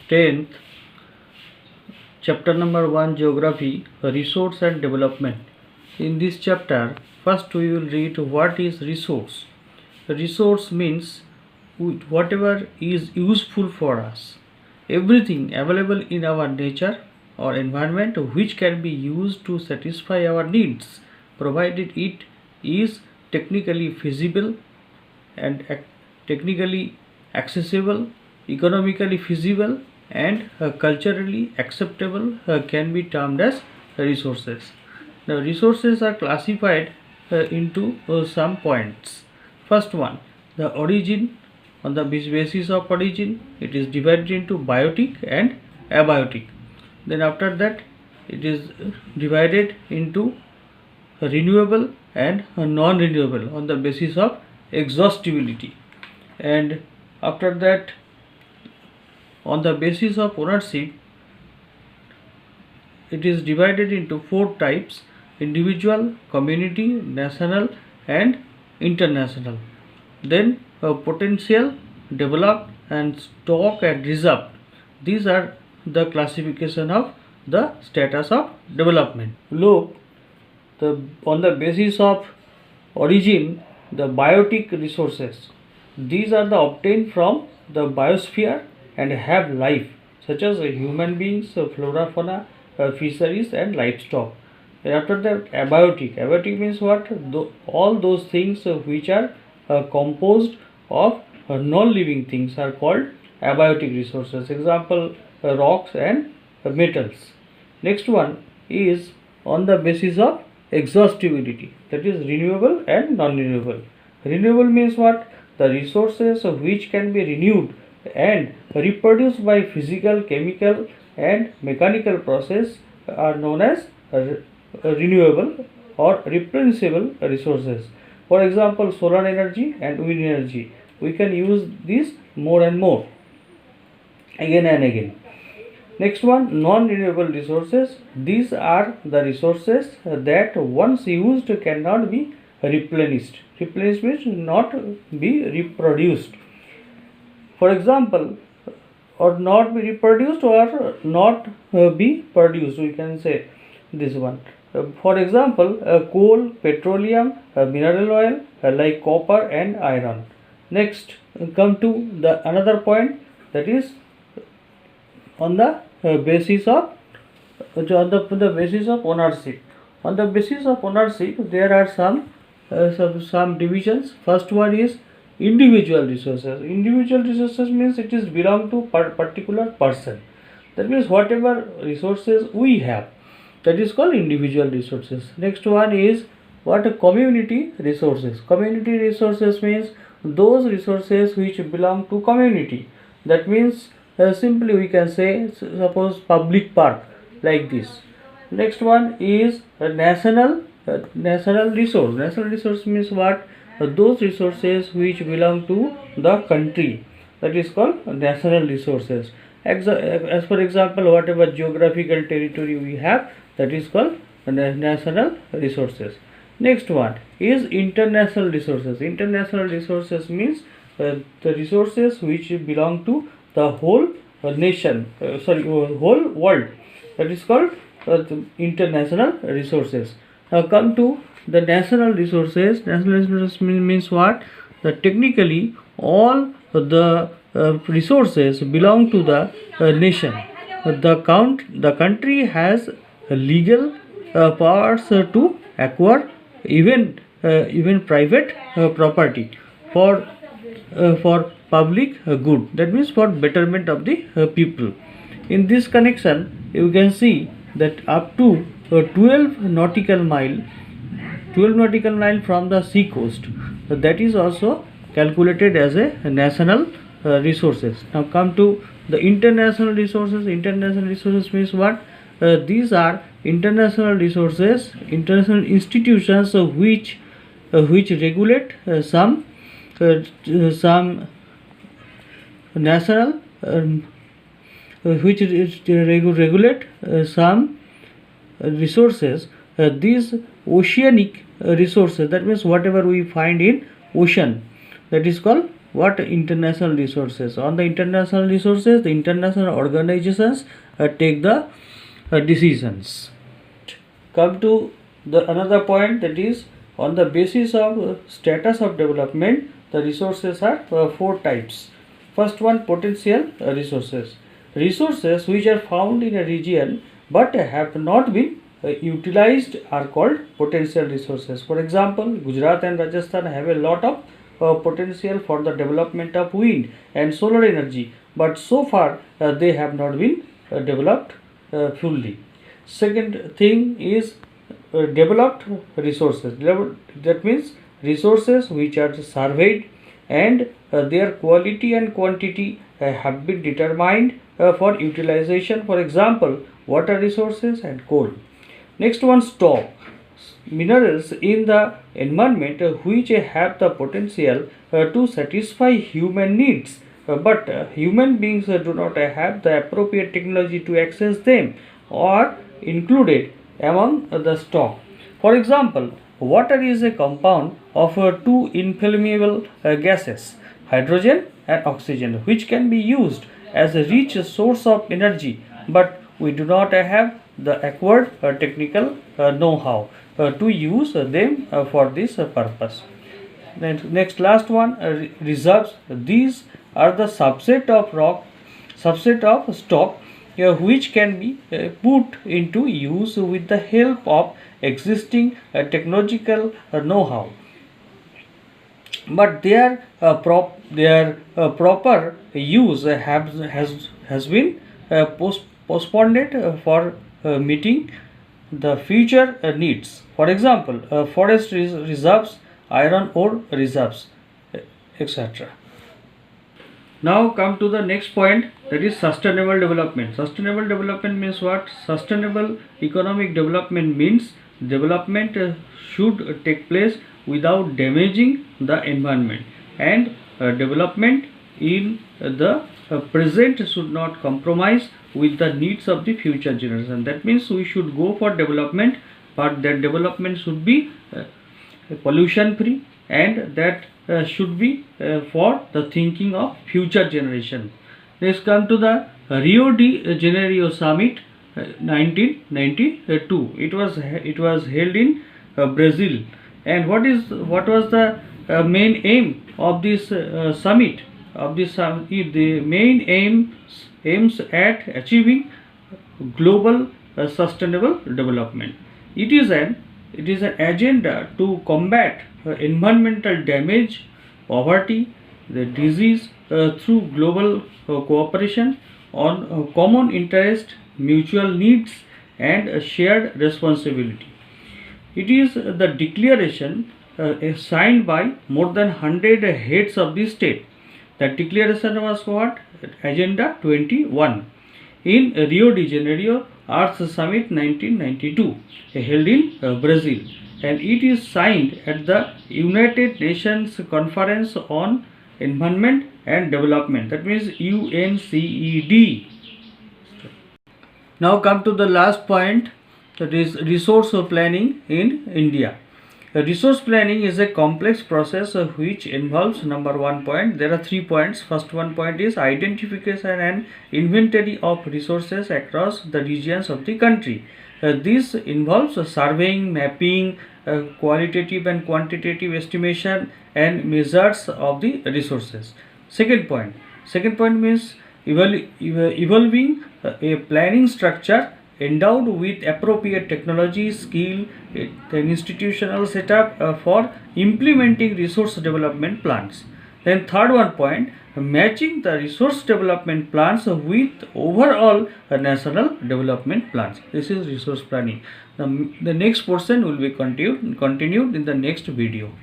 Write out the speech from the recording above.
10th, chapter number 1, Geography, Resource and Development. In this chapter, first we will read what is resource. Resource means whatever is useful for us. Everything available in our nature or environment which can be used to satisfy our needs, provided it is technically feasible and technically accessible, economically feasible, and culturally acceptable, can be termed as resources. Now, resources are classified into some points. First one, the origin. On the basis of origin, it is divided into biotic and abiotic. Then after that, it is divided into renewable and non-renewable on the basis of exhaustibility. And after that, on the basis of ownership, it is divided into 4 types: individual, community, national, and international. Then potential, developed, and stock and reserve. These are the classification of the status of development. Look, on the basis of origin, the biotic resources. These are the obtained from the biosphere and have life, such as human beings, flora, fauna, fisheries, and livestock. And after that, abiotic. Abiotic means what? All those things which are composed of non-living things are called abiotic resources. Example, rocks and metals. Next one is on the basis of exhaustibility, that is renewable and non-renewable. Renewable means what? The resources which can be renewed and reproduced by physical, chemical, and mechanical process are known as renewable or replenishable resources. For example, solar energy and wind energy. We can use these more and more, again and again. Next one, non-renewable resources. These are the resources that once used cannot be replenished. Replenished means not be reproduced. For example, or not be reproduced or not be produced, we can say this one. For example, coal, petroleum, mineral oil like copper and iron. Next, come to the another point, that is on the basis of basis of ownership. On the basis of ownership, there are some divisions. First one is individual resources. Individual resources means it is belong to particular person. That means whatever resources we have, that is called individual resources. Next one is what? Community resources. Community resources means those resources which belong to community. That means simply we can say, suppose public park like this. Next one is national resource. National resource means what? Those resources which belong to the country, that is called national resources. As for example, whatever geographical territory we have, that is called national resources. Next one is international resources. International resources means the resources which belong to the whole nation, whole world. That is called international resources. Now come to the national resources. National resources means what? That technically all the resources belong to the nation. The country has legal powers to acquire even private property for public good. That means for betterment of the people. In this connection, you can see that up to 12 nautical mile from the sea coast, that is also calculated as a national resources. Now come to the international resources. International resources means what? These are international resources, international institutions which regulate some national which regulate some resources. These oceanic resources, that means whatever we find in ocean, that is called what international resources. On the international resources, the international organizations take the decisions. Come to the another point, that is on the basis of status of development, the resources are four types. First one, potential resources. Resources which are found in a region but have not been utilized are called potential resources. For example, Gujarat and Rajasthan have a lot of potential for the development of wind and solar energy, but so far they have not been developed fully. Second thing is developed resources. That means resources which are surveyed and their quality and quantity have been determined for utilization. For example, water resources and coal. Next one, stock. Minerals in the environment which have the potential to satisfy human needs, but human beings do not have the appropriate technology to access them, or included among the stock. For example, water is a compound of two inflammable gases, hydrogen and oxygen, which can be used as a rich source of energy, but we do not have the acquired technical know-how to use them for this purpose. Next last one, reserves. These are the subset of stock which can be put into use with the help of existing technological know-how, but their proper use has been postponed for meeting the future needs. For example, forest reserves, iron ore reserves, etc. Now come to the next point, that is sustainable development. Sustainable development means what? Sustainable economic development means development should take place without damaging the environment, and development in the present should not compromise with the needs of the future generation. That means we should go for development, but that development should be pollution free, and that should be for the thinking of future generation. Let's come to the Rio de Janeiro summit 1992. It was held in Brazil. And what was the main aim of this summit? The main aims at achieving global sustainable development. It is an agenda to combat environmental damage, poverty, the disease through global cooperation on common interest, mutual needs, and shared responsibility. It is the declaration signed by more than 100 heads of the state. The declaration was what? Agenda 21 in Rio de Janeiro Earth Summit 1992, held in Brazil, and it is signed at the United Nations Conference on Environment and Development, that means UNCED. Now come to the last point, that is resource planning in India. Resource planning is a complex process which involves, number one point, there are 3 points. First one point is identification and inventory of resources across the regions of the country. This involves surveying, mapping, qualitative and quantitative estimation and measures of the resources. Second point means evolving a planning structure endowed with appropriate technology, skill, and institutional setup for implementing resource development plans. Then third one point, matching the resource development plans with overall national development plans. This is resource planning. The next portion will be continued in the next video.